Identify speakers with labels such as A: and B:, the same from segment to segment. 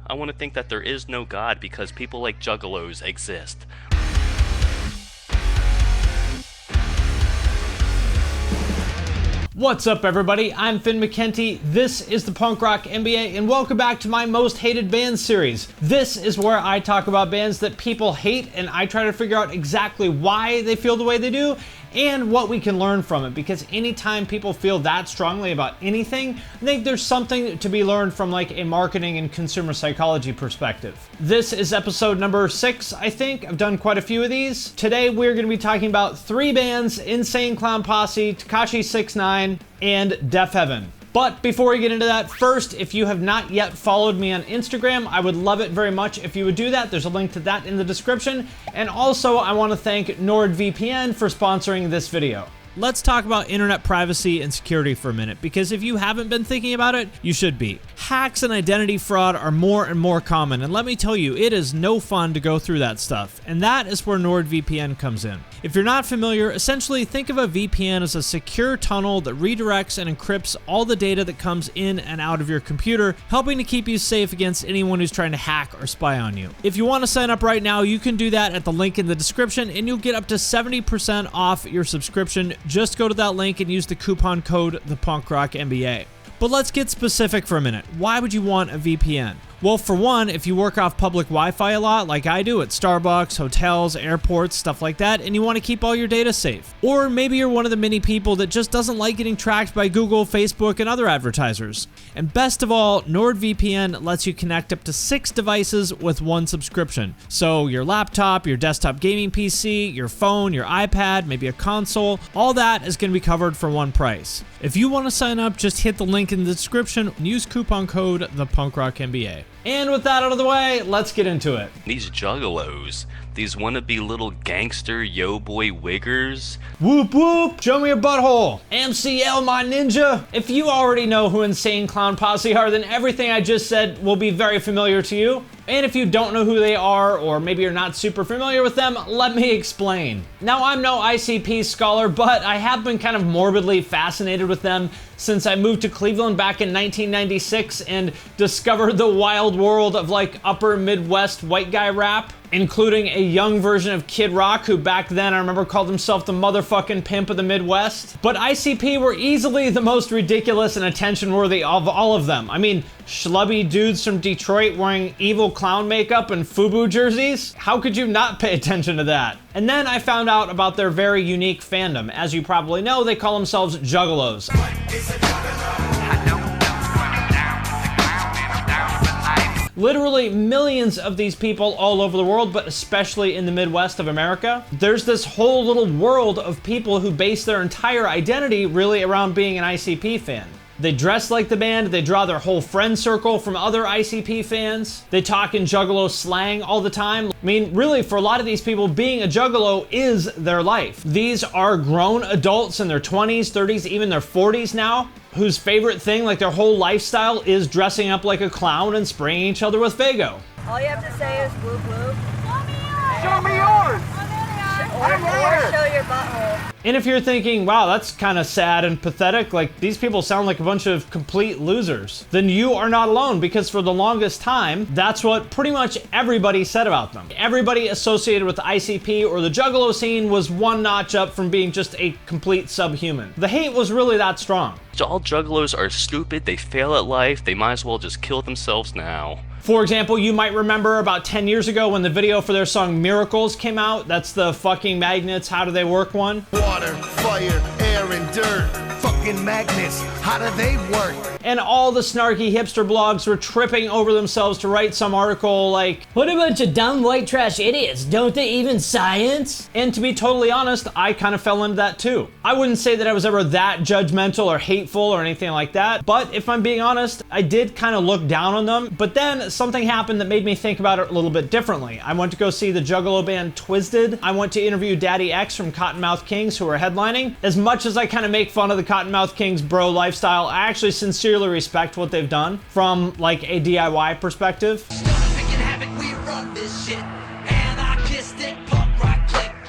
A: I want to think that there is no God because people like Juggalos exist.
B: What's up, everybody? I'm Finn McKenty. This is the Punk Rock NBA, and welcome back to my Most Hated Bands series. This is where I talk about bands that people hate, and I try to figure out exactly why they feel the way they do, and what we can learn from it, because anytime people feel that strongly about anything, I think there's something to be learned from like a marketing and consumer psychology perspective. This is episode number 6, I think. I've done quite a few of these. Today we're going to be talking about 3 bands: Insane Clown Posse, Tekashi 6ix9ine, and Deafheaven. But before we get into that, first, if you have not yet followed me on Instagram, I would love it very much if you would do that. There's a link to that in the description. And also, I want to thank NordVPN for sponsoring this video. Let's talk about internet privacy and security for a minute, because if you haven't been thinking about it, you should be. Hacks and identity fraud are more and more common, and let me tell you, it is no fun to go through that stuff, and that is where NordVPN comes in. If you're not familiar, essentially think of a VPN as a secure tunnel that redirects and encrypts all the data that comes in and out of your computer, helping to keep you safe against anyone who's trying to hack or spy on you. If you want to sign up right now, you can do that at the link in the description, and you'll get up to 70% off your subscription. Just go to that link and use the coupon code ThePunkRockNBA. But let's get specific for a minute. Why would you want a VPN? Well, for one, if you work off public Wi-Fi a lot, like I do at Starbucks, hotels, airports, stuff like that, and you want to keep all your data safe. Or maybe you're one of the many people that just doesn't like getting tracked by Google, Facebook, and other advertisers. And best of all, NordVPN lets you connect up to 6 devices with one subscription. So your laptop, your desktop gaming PC, your phone, your iPad, maybe a console, all that is going to be covered for one price. If you want to sign up, just hit the link in the description and use coupon code ThePunkRockNBA. And with that out of the way, let's get into it.
A: These Juggalos, these wannabe little gangster yo-boy wiggers.
B: Whoop whoop, show me your butthole. MCL, my ninja. If you already know who Insane Clown Posse are, then everything I just said will be very familiar to you. And if you don't know who they are, or maybe you're not super familiar with them, let me explain. Now, I'm no ICP scholar, but I have been kind of morbidly fascinated with them since I moved to Cleveland back in 1996 and discovered the wild world of like upper Midwest white guy rap, including a young version of Kid Rock, who back then I remember called himself the motherfucking pimp of the Midwest. But ICP were easily the most ridiculous and attention-worthy of all of them. I mean, schlubby dudes from Detroit wearing evil clown makeup and FUBU jerseys? How could you not pay attention to that? And then I found out about their very unique fandom. As you probably know, they call themselves Juggalos. Literally millions of these people all over the world, but especially in the Midwest of America. There's this whole little world of people who base their entire identity really around being an ICP fan. They dress like the band, they draw their whole friend circle from other ICP fans, they talk in Juggalo slang all the time. I mean, really, for a lot of these people, being a Juggalo is their life. These are grown adults in their 20s, 30s, even their 40s now, whose favorite thing, like their whole lifestyle, is dressing up like a clown and spraying each other with Faygo.
C: All you have to say is whoop whoop.
D: Show me yours!
C: Or show your butthole.
B: And if you're thinking, wow, that's kind of sad and pathetic, like these people sound like a bunch of complete losers, then you are not alone, because for the longest time, that's what pretty much everybody said about them. Everybody associated with the ICP or the Juggalo scene was one notch up from being just a complete subhuman. The hate was really that strong.
A: All Juggalos are stupid, they fail at life, they might as well just kill themselves now.
B: For example, you might remember about 10 years ago when the video for their song Miracles came out. That's the fucking magnets, how do they work one?
D: Water, fire, air, and dirt. Fucking magnets, how do they work?
B: And all the snarky hipster blogs were tripping over themselves to write some article like, "What a bunch of dumb white trash idiots, don't they even science?" And to be totally honest, I kind of fell into that too. I wouldn't say that I was ever that judgmental or hateful or anything like that, but if I'm being honest, I did kind of look down on them. But then something happened that made me think about it a little bit differently. I went to go see the Juggalo band Twiztid. I went to interview Daddy X from Kottonmouth Kings, who were headlining. As much as I kind of make fun of the Kottonmouth Kings bro lifestyle, I actually sincerely respect what they've done from like a DIY perspective.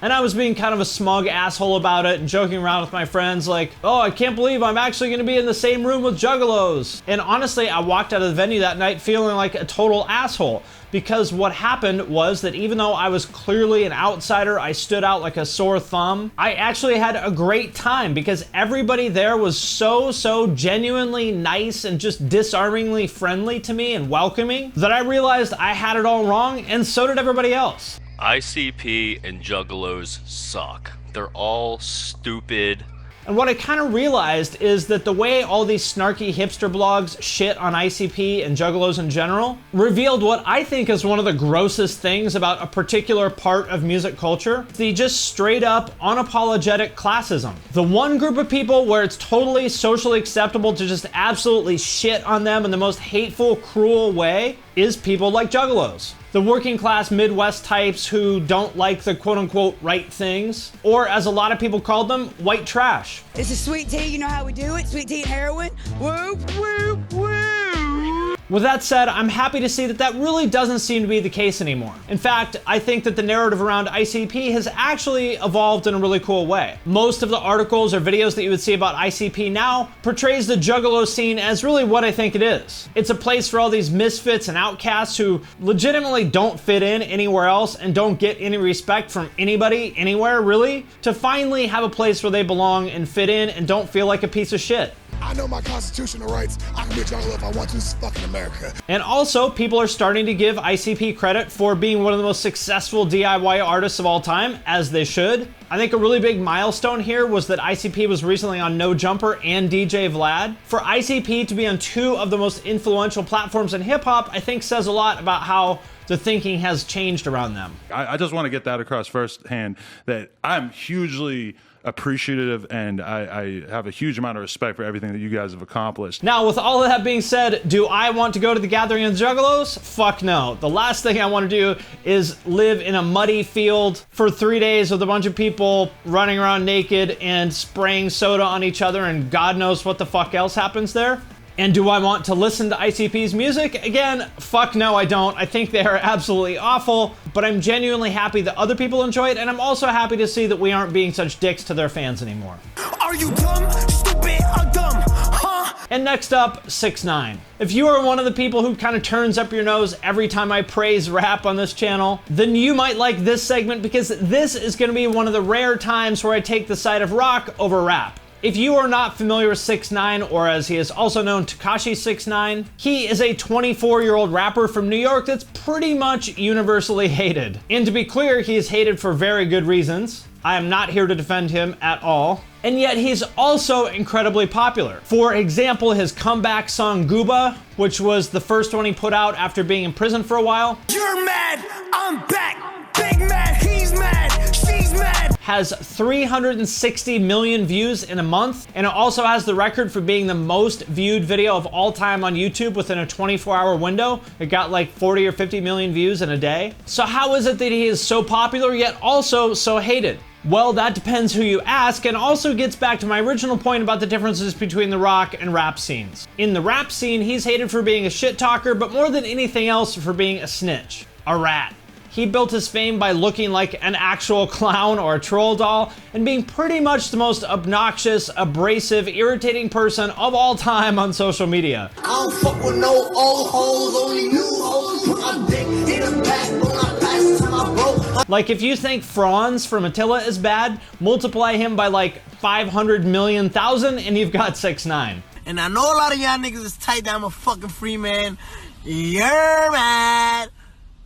B: And I was being kind of a smug asshole about it and joking around with my friends like, oh, I can't believe I'm actually gonna be in the same room with Juggalos. And honestly, I walked out of the venue that night feeling like a total asshole, because what happened was that even though I was clearly an outsider, I stood out like a sore thumb. I actually had a great time because everybody there was so genuinely nice and just disarmingly friendly to me and welcoming that I realized I had it all wrong, and so did everybody else.
A: ICP and Juggalos suck. They're all stupid.
B: And what I kind of realized is that the way all these snarky hipster blogs shit on ICP and Juggalos in general revealed what I think is one of the grossest things about a particular part of music culture: the just straight up unapologetic classism. The one group of people where it's totally socially acceptable to just absolutely shit on them in the most hateful, cruel way is people like Juggalos. The working class Midwest types who don't like the quote unquote right things, or as a lot of people called them, white trash.
E: This is sweet tea, you know how we do it? Sweet tea and heroin. Whoop, whoop, whoop.
B: With that said, I'm happy to see that that really doesn't seem to be the case anymore. In fact, I think that the narrative around ICP has actually evolved in a really cool way. Most of the articles or videos that you would see about ICP now portrays the Juggalo scene as really what I think it is. It's a place for all these misfits and outcasts who legitimately don't fit in anywhere else and don't get any respect from anybody, anywhere really, to finally have a place where they belong and fit in and don't feel like a piece of shit.
D: I know my constitutional rights. I can be a juggalo if I want to. It's fucking America.
B: And also, people are starting to give ICP credit for being one of the most successful DIY artists of all time, as they should. I think a really big milestone here was that ICP was recently on No Jumper and DJ Vlad. For ICP to be on two of the most influential platforms in hip-hop, I think says a lot about how the thinking has changed around them.
F: I just want to get that across firsthand, that I'm hugely appreciative and I have a huge amount of respect for everything that you guys have accomplished.
B: Now, with all of that being said, do I want to go to the gathering of the Juggalos? Fuck no. The last thing I want to do is live in a muddy field for 3 days with a bunch of people running around naked and spraying soda on each other and God knows what the fuck else happens there. And do I want to listen to ICP's music? Again, fuck no, I don't. I think they are absolutely awful, but I'm genuinely happy that other people enjoy it, and I'm also happy to see that we aren't being such dicks to their fans anymore.
D: Are you dumb, stupid, or dumb? Huh?
B: And next up, 6ix9ine. If you are one of the people who kind of turns up your nose every time I praise rap on this channel, then you might like this segment because this is going to be one of the rare times where I take the side of rock over rap. If you are not familiar with 6ix9ine, or as he is also known, Tekashi 6ix9ine, he is a 24-year-old rapper from New York that's pretty much universally hated. And to be clear, he is hated for very good reasons. I am not here to defend him at all. And yet he's also incredibly popular. For example, his comeback song Gooba, which was the first one he put out after being in prison for a while.
D: You're mad, I'm back. Big mad, he's mad, she's mad.
B: Has 360 million views in a month, and it also has the record for being the most viewed video of all time on YouTube within a 24-hour window. It got like 40 or 50 million views in a day. So how is it that he is so popular yet also so hated? Well, that depends who you ask, and also gets back to my original point about the differences between the rock and rap scenes. In the rap scene, he's hated for being a shit talker, but more than anything else for being a snitch, a rat. He built his fame by looking like an actual clown or a troll doll and being pretty much the most obnoxious, abrasive, irritating person of all time on social media.
D: I don't fuck with no old hoes, only new hoes. Put my dick in the back when I pass to my bro.
B: Like, if you think Franz from Attila is bad, multiply him by like 500 million thousand and you've got 6ix9ine.
G: And I know a lot of y'all niggas is tight that I'm a fucking free man. You're mad.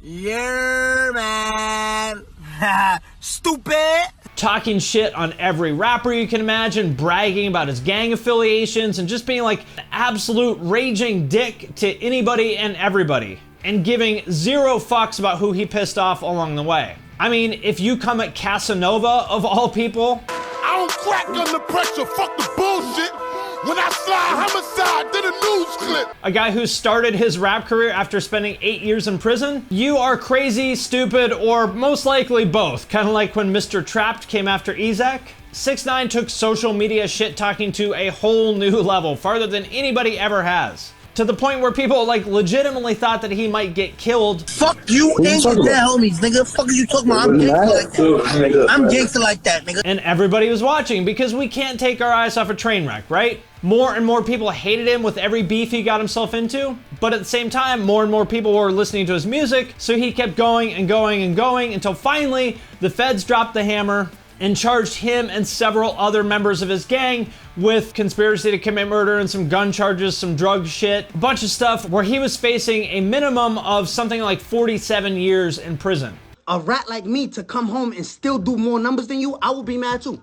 G: You're mad. Stupid.
B: Talking shit on every rapper you can imagine, bragging about his gang affiliations, and just being like an absolute raging dick to anybody and everybody, and giving zero fucks about who he pissed off along the way. I mean, if you come at Casanova, of all people,
D: I don't crack under pressure, fuck the bullshit. When I slide homicide, did a news clip.
B: A guy who started his rap career after spending 8 years in prison, you are crazy, stupid, or most likely both. Kind of like when Mr. Trapped came after Ezek. 6ix9ine took social media shit talking to a whole new level, farther than anybody ever has. to the point where people like legitimately thought that he might get killed.
G: Fuck you and your dead homies, nigga. Fuck you talking about? I'm gangster like that. I'm gangster like that, nigga.
B: And everybody was watching because we can't take our eyes off a train wreck, right? More and more people hated him with every beef he got himself into, but at the same time, more and more people were listening to his music, so he kept going and going and going until finally the feds dropped the hammer and charged him and several other members of his gang with conspiracy to commit murder and some gun charges, some drug shit, a bunch of stuff where he was facing a minimum of something like 47 years in prison.
H: A rat like me to come home and still do more numbers than you, I will be mad too.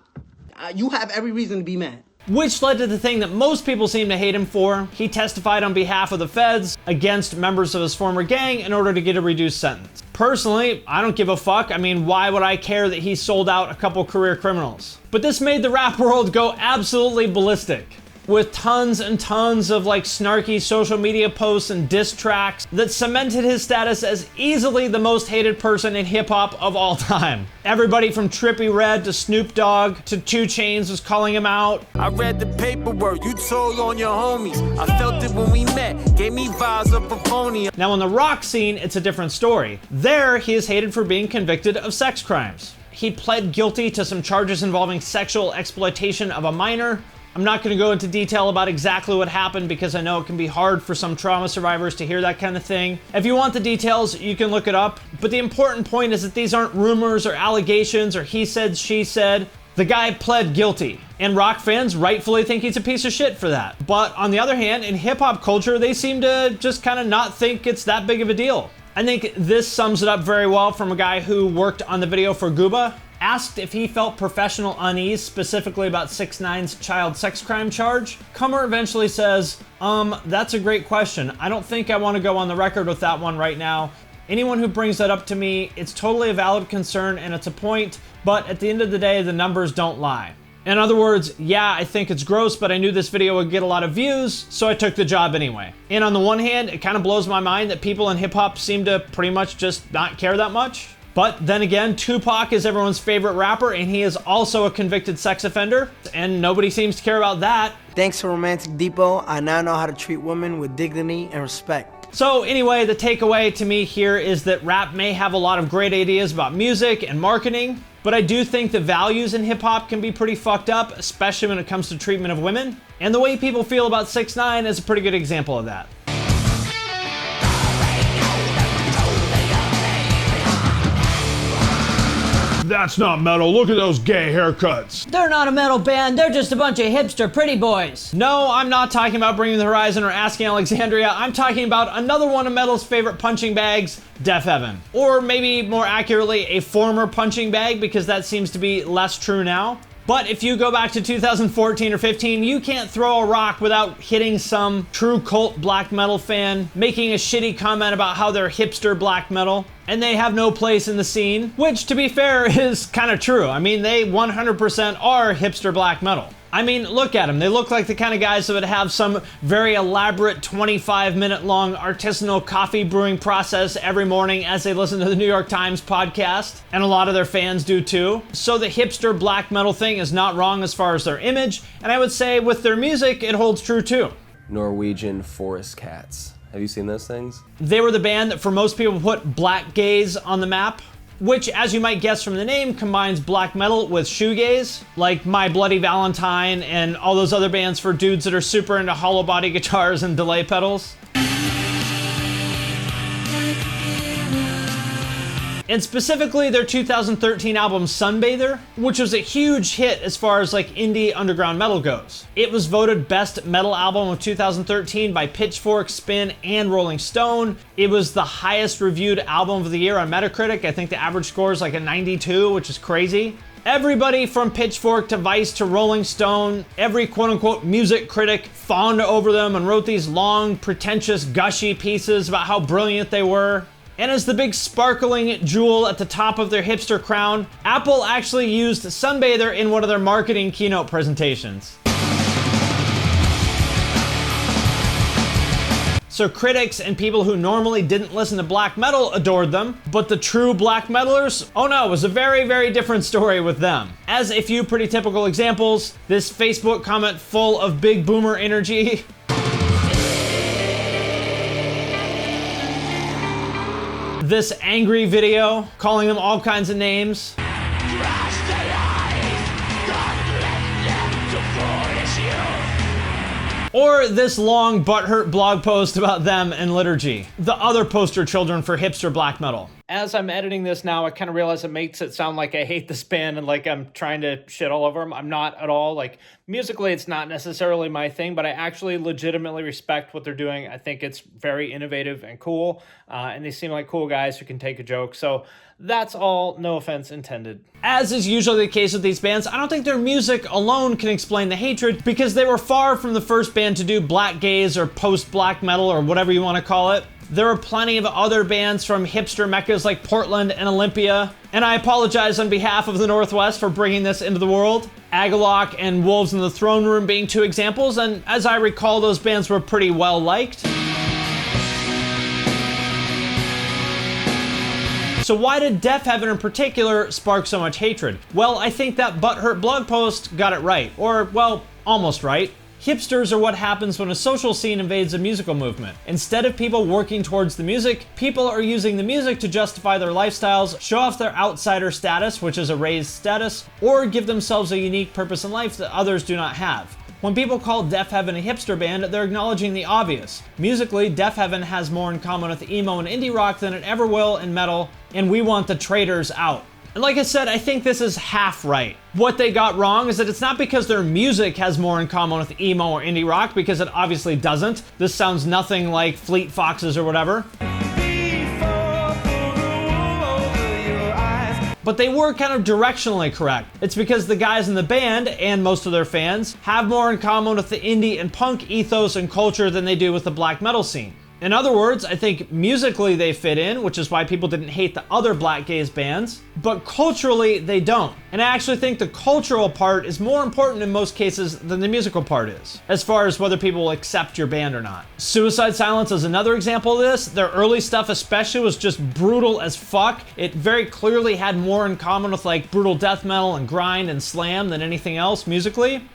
H: You have every reason to be mad.
B: Which led to the thing that most people seem to hate him for. He testified on behalf of the feds against members of his former gang in order to get a reduced sentence. Personally, I don't give a fuck. I mean, why would I care that he sold out a couple career criminals? But this made the rap world go absolutely ballistic, with tons and tons of like snarky social media posts and diss tracks that cemented his status as easily the most hated person in hip hop of all time. Everybody from Trippie Redd to Snoop Dogg to 2 Chainz was calling him out.
I: I read the paperwork you told on your homies. I felt it when we met, gave me vibes of a phony.
B: Now on the rock scene, it's a different story. There, he is hated for being convicted of sex crimes. He pled guilty to some charges involving sexual exploitation of a minor. I'm not going to go into detail about exactly what happened because I know it can be hard for some trauma survivors to hear that kind of thing. If you want the details, you can look it up. But the important point is that these aren't rumors or allegations or he said, she said. The guy pled guilty, and rock fans rightfully think he's a piece of shit for that. But on the other hand, in hip hop culture, they seem to just kind of not think it's that big of a deal. I think this sums it up very well from a guy who worked on the video for Gooba. Asked if he felt professional unease specifically about 6ix9ine's child sex crime charge, Comer eventually says, that's a great question. I don't think I want to go on the record with that one right now. Anyone who brings that up to me, it's totally a valid concern and it's a point, but at the end of the day, the numbers don't lie. In other words, yeah, I think it's gross, but I knew this video would get a lot of views, so I took the job anyway. And on the one hand, it kind of blows my mind that people in hip hop seem to pretty much just not care that much. But then again, Tupac is everyone's favorite rapper, and he is also a convicted sex offender, and nobody seems to care about that.
G: Thanks to Romantic Depot, I now know how to treat women with dignity and respect.
B: So anyway, the takeaway to me here is that rap may have a lot of great ideas about music and marketing, but I do think the values in hip hop can be pretty fucked up, especially when it comes to treatment of women. And the way people feel about 6ix9ine is a pretty good example of that.
J: That's not metal. Look at those gay haircuts.
E: They're not a metal band, they're just a bunch of hipster pretty boys.
B: No, I'm not talking about Bringing the Horizon or Asking Alexandria. I'm talking about another one of metal's favorite punching bags, Deafheaven. Or maybe more accurately, a former punching bag, because that seems to be less true now. But if you go back to 2014 or 15, you can't throw a rock without hitting some true cult black metal fan making a shitty comment about how they're hipster black metal and they have no place in the scene, which to be fair is kind of true. I mean, they 100% are hipster black metal. I mean, look at them. They look like the kind of guys that would have some very elaborate 25-minute long artisanal coffee brewing process every morning as they listen to the New York Times podcast, and a lot of their fans do too. So the hipster black metal thing is not wrong as far as their image, and I would say with their music, it holds true too.
K: Norwegian forest cats. Have you seen those things?
B: They were the band that for most people put blackgaze on the map, which, as you might guess from the name, combines black metal with shoegaze, like My Bloody Valentine and all those other bands for dudes that are super into hollow body guitars and delay pedals. And specifically their 2013 album Sunbather, which was a huge hit as far as like indie underground metal goes. It was voted best metal album of 2013 by Pitchfork, Spin, and Rolling Stone. It was the highest reviewed album of the year on Metacritic. I think the average score is like a 92, which is crazy. Everybody from Pitchfork to Vice to Rolling Stone, every quote-unquote music critic fawned over them and wrote these long, pretentious, gushy pieces about how brilliant they were. And as the big sparkling jewel at the top of their hipster crown, Apple actually used Sunbather in one of their marketing keynote presentations. So critics and people who normally didn't listen to black metal adored them, but the true black metalers, oh no, it was a very, very different story with them. As a few pretty typical examples, this Facebook comment full of big boomer energy. this angry video, calling them all kinds of names. Or this long butthurt blog post about them and liturgy. The other poster children for hipster black metal. As I'm editing this now, I kind of realize it makes it sound like I hate this band and like I'm trying to shit all over them. I'm not at all. Like, musically, it's not necessarily my thing, but I actually legitimately respect what they're doing. I think it's very innovative and cool, and they seem like cool guys who can take a joke. So that's all, no offense intended. As is usually the case with these bands, I don't think their music alone can explain the hatred, because they were far from the first band to do blackgaze or post-black metal or whatever you want to call it. There are plenty of other bands from hipster meccas like Portland and Olympia, and I apologize on behalf of the Northwest for bringing this into the world. Agalloch and Wolves in the Throne Room being two examples, and as I recall, those bands were pretty well liked. So why did Deafheaven in particular spark so much hatred? Well, I think that butthurt blog post got it right, or, well, almost right. Hipsters are what happens when a social scene invades a musical movement. Instead of people working towards the music, people are using the music to justify their lifestyles, show off their outsider status, which is a raised status, or give themselves a unique purpose in life that others do not have. When people call Deafheaven a hipster band, they're acknowledging the obvious. Musically, Deafheaven has more in common with emo and indie rock than it ever will in metal, and we want the traitors out. And like I said, I think this is half right. What they got wrong is that it's not because their music has more in common with emo or indie rock, because it obviously doesn't. This sounds nothing like Fleet Foxes or whatever. But they were kind of directionally correct. It's because the guys in the band, and most of their fans, have more in common with the indie and punk ethos and culture than they do with the black metal scene. In other words, I think musically they fit in, which is why people didn't hate the other blackgaze bands, but culturally they don't. And I actually think the cultural part is more important in most cases than the musical part is, as far as whether people will accept your band or not. Suicide Silence is another example of this. Their early stuff especially was just brutal as fuck. It very clearly had more in common with like brutal death metal and grind and slam than anything else musically.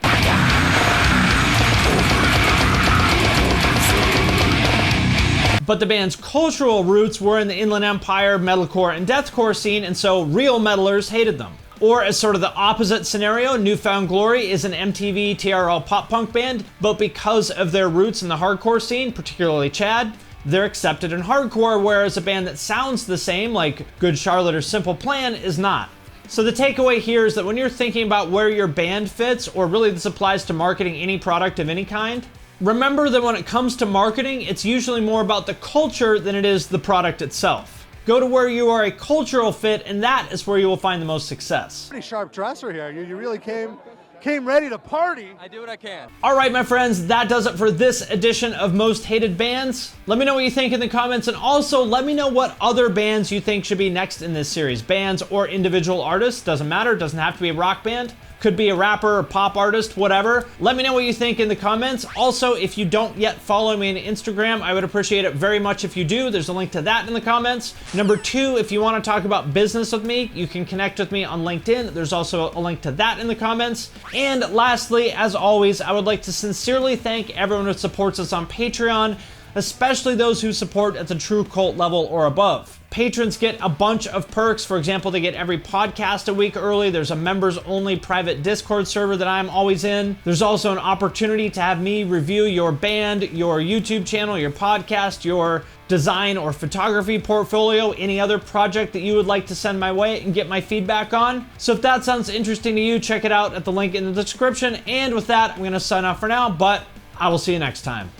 B: But the band's cultural roots were in the Inland Empire, metalcore, and deathcore scene, and so real metalers hated them. Or as sort of the opposite scenario, Newfound Glory is an MTV TRL pop punk band, but because of their roots in the hardcore scene, particularly Chad, they're accepted in hardcore, whereas a band that sounds the same, like Good Charlotte or Simple Plan, is not. So the takeaway here is that when you're thinking about where your band fits, or really this applies to marketing any product of any kind, remember that when it comes to marketing, it's usually more about the culture than it is the product itself. Go to where you are a cultural fit, and that is where you will find the most success.
L: Pretty sharp dresser here. You really came ready to party.
K: I do what I can.
B: All right, my friends, that does it for this edition of Most Hated Bands. Let me know what you think in the comments, and also let me know what other bands you think should be next in this series. Bands or individual artists, doesn't matter, doesn't have to be a rock band. Could be a rapper, a pop artist, whatever. Let me know what you think in the comments. Also, if you don't yet follow me on Instagram, I would appreciate it very much if you do. There's a link to that in the comments. Number 2, if you want to talk about business with me, you can connect with me on LinkedIn. There's also a link to that in the comments. And lastly, as always, I would like to sincerely thank everyone who supports us on Patreon, especially those who support at the True Cult level or above. Patrons get a bunch of perks. For example, they get every podcast a week early. There's a members-only private Discord server that I'm always in. There's also an opportunity to have me review your band, your YouTube channel, your podcast, your design or photography portfolio, any other project that you would like to send my way and get my feedback on. So if that sounds interesting to you, check it out at the link in the description. And with that, I'm going to sign off for now, but I will see you next time.